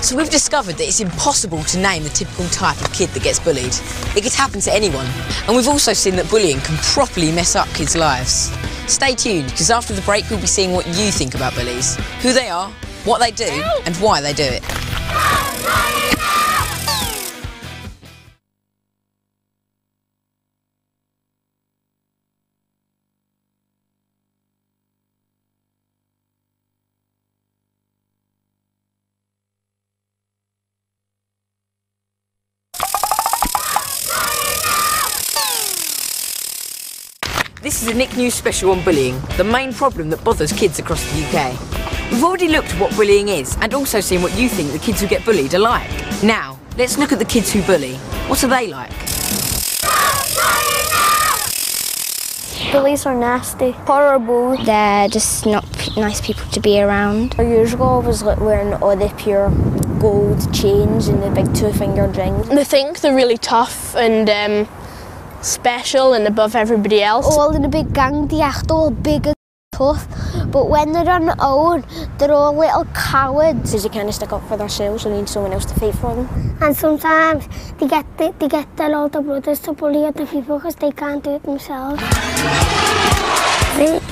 So we've discovered that it's impossible to name the typical type of kid that gets bullied. It could happen to anyone. And we've also seen that bullying can properly mess up kids' lives. Stay tuned, because after the break we'll be seeing what you think about bullies, who they are, what they do, and why they do it. This is a Nick News special on bullying, the main problem that bothers kids across the UK. We've already looked at what bullying is and also seen what you think the kids who get bullied are like. Now, let's look at the kids who bully. What are they like? Bullies are nasty, horrible. They're just not nice people to be around. Our usual was like wearing all the pure gold chains and the big two-fingered rings. They think they're really tough and special and above everybody else. All in a big gang, they act all big and tough, but when they're on their own, they're all little cowards. Because they kind of stick up for themselves and need someone else to fight for them. And sometimes they get their older brothers to bully other people because they can't do it themselves.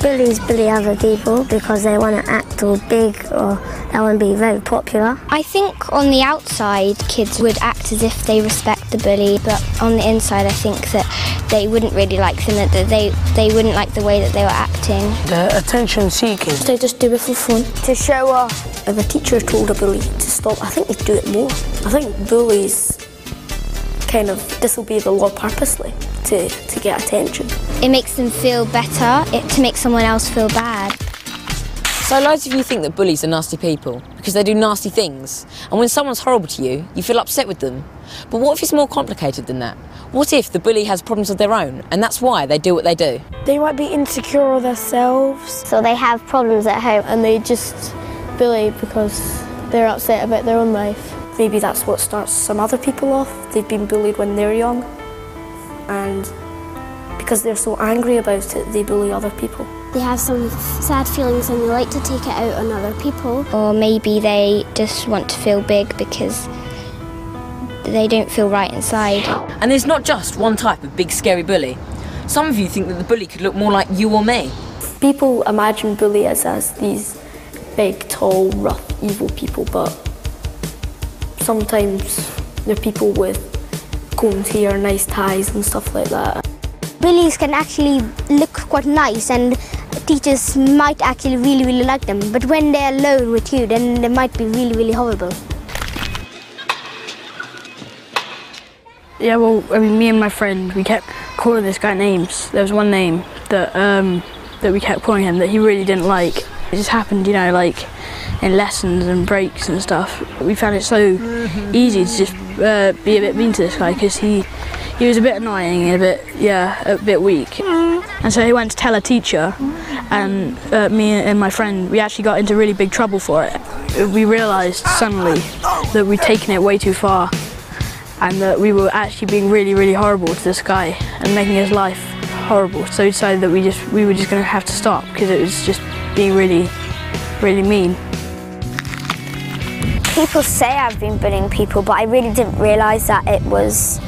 Bullies bully other people because they want to act all big or they want to be very popular. I think on the outside kids would act as if they respect the bully, but on the inside I think that they wouldn't really like them, that they wouldn't like the way that they were acting. The attention seeking. They just do it for fun, to show off. If a teacher told a bully to stop, I think they'd do it more. I think bullies kind of disobey the law purposely to get attention. It makes them feel better, to make someone else feel bad. So loads of you think that bullies are nasty people because they do nasty things, and when someone's horrible to you, you feel upset with them. But what if it's more complicated than that? What if the bully has problems of their own and that's why they do what they do? They might be insecure of themselves. So they have problems at home And they just bully because they're upset about their own life. Maybe that's what starts some other people off. They've been bullied when they're young, and because they're so angry about it, they bully other people. They have some sad feelings and they like to take it out on other people. Or maybe they just want to feel big because they don't feel right inside. And there's not just one type of big scary bully. Some of you think that the bully could look more like you or me. People imagine bullies as these big, tall, rough, evil people, but sometimes they're people with combed hair, nice ties and stuff like that. Bullies can actually look quite nice and teachers might actually really like them, but when they're alone with you, then they might be really horrible. Yeah, well, I mean, me and my friend, we kept calling this guy names. There was one name that we kept calling him that he really didn't like. It just happened, you know, like in lessons and breaks and stuff. We found it so easy to just be a bit mean to this guy because he was a bit annoying and a bit weak. And so he went to tell a teacher, and me and my friend, we actually got into really big trouble for it. We realised suddenly that we'd taken it way too far and that we were actually being really horrible to this guy and making his life horrible. So we decided that we were just going to have to stop because it was just being really mean. People say I've been bullying people, but I really didn't realise that it was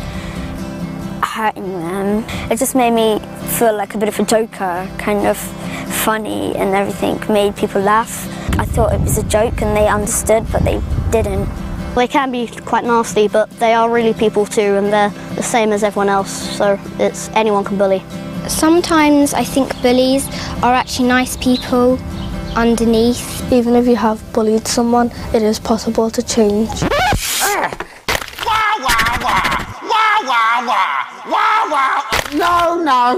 hurting them. It just made me feel like a bit of a joker, kind of funny and everything, made people laugh. I thought it was a joke and they understood, but they didn't. They can be quite nasty, but they are really people too, and they're the same as everyone else, so anyone can bully. Sometimes I think bullies are actually nice people underneath. Even if you have bullied someone, it is possible to change.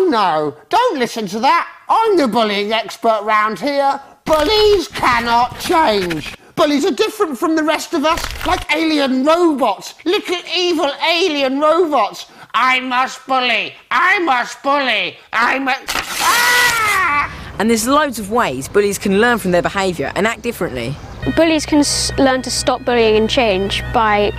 No, don't listen to that. I'm the bullying expert round here. Bullies cannot change. Bullies are different from the rest of us, like alien robots, little evil alien robots. I must bully, I must bully, I must... Ah! And there's loads of ways bullies can learn from their behaviour and act differently. Bullies can learn to stop bullying and change by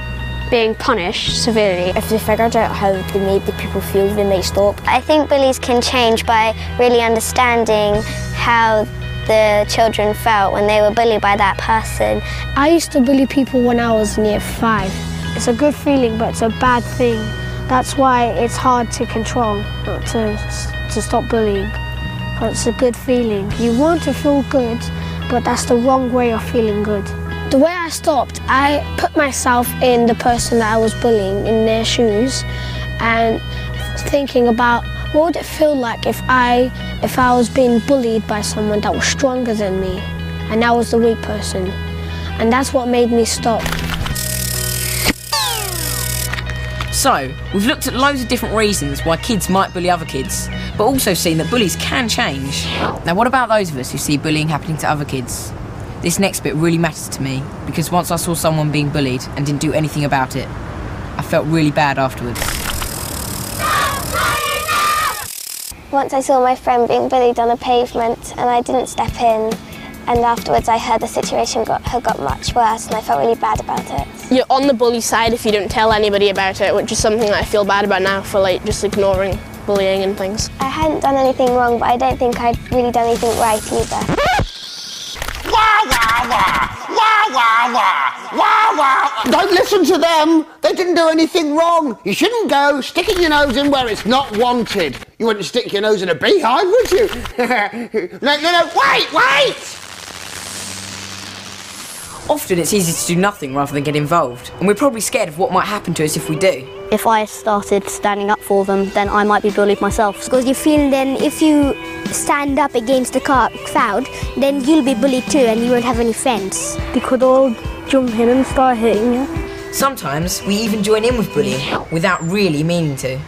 being punished severely. If they figured out how they made the people feel, they may stop. I think bullies can change by really understanding how the children felt when they were bullied by that person. I used to bully people when I was near 5. It's a good feeling, but it's a bad thing. That's why it's hard to control, not to stop bullying. But it's a good feeling. You want to feel good, but that's the wrong way of feeling good. The way I stopped, I put myself in the person that I was bullying, in their shoes, and thinking about what would it feel like if I was being bullied by someone that was stronger than me, and I was the weak person. And that's what made me stop. So, we've looked at loads of different reasons why kids might bully other kids, but also seen that bullies can change. Now, what about those of us who see bullying happening to other kids? This next bit really matters to me, because once I saw someone being bullied and didn't do anything about it, I felt really bad afterwards. Once I saw my friend being bullied on a pavement and I didn't step in, and afterwards I heard the situation had got much worse and I felt really bad about it. You're on the bully side if you don't tell anybody about it, which is something that I feel bad about now for like just ignoring bullying and things. I hadn't done anything wrong, but I don't think I'd really done anything right either. Wah, wah, wah! Wah, wah, wah! Wah, wah! Don't listen to them! They didn't do anything wrong! You shouldn't go sticking your nose in where it's not wanted. You wouldn't stick your nose in a beehive, would you? No, wait! Often it's easy to do nothing rather than get involved, and we're probably scared of what might happen to us if we do. If I started standing up for them, then I might be bullied myself. Because you feel then if you stand up against the crowd, then you'll be bullied too and you won't have any friends. They could all jump in and start hitting you. Sometimes we even join in with bullying without really meaning to.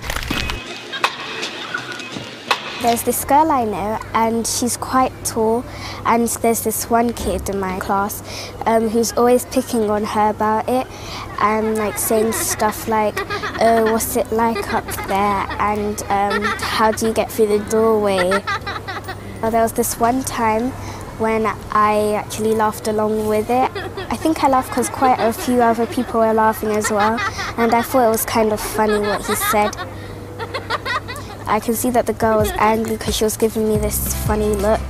There's this girl I know and she's quite tall, and there's this one kid in my class who's always picking on her about it and like saying stuff like, oh, what's it like up there, and how do you get through the doorway? Well, there was this one time when I actually laughed along with it. I think I laughed because quite a few other people were laughing as well, and I thought it was kind of funny what he said. I can see that the girl was angry because she was giving me this funny look.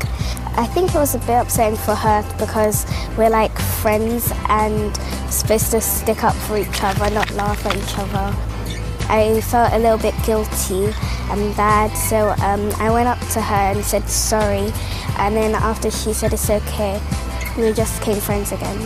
I think it was a bit upsetting for her because we're like friends and supposed to stick up for each other, not laugh at each other. I felt a little bit guilty and bad, so I went up to her and said sorry, and then after she said it's okay, we just became friends again.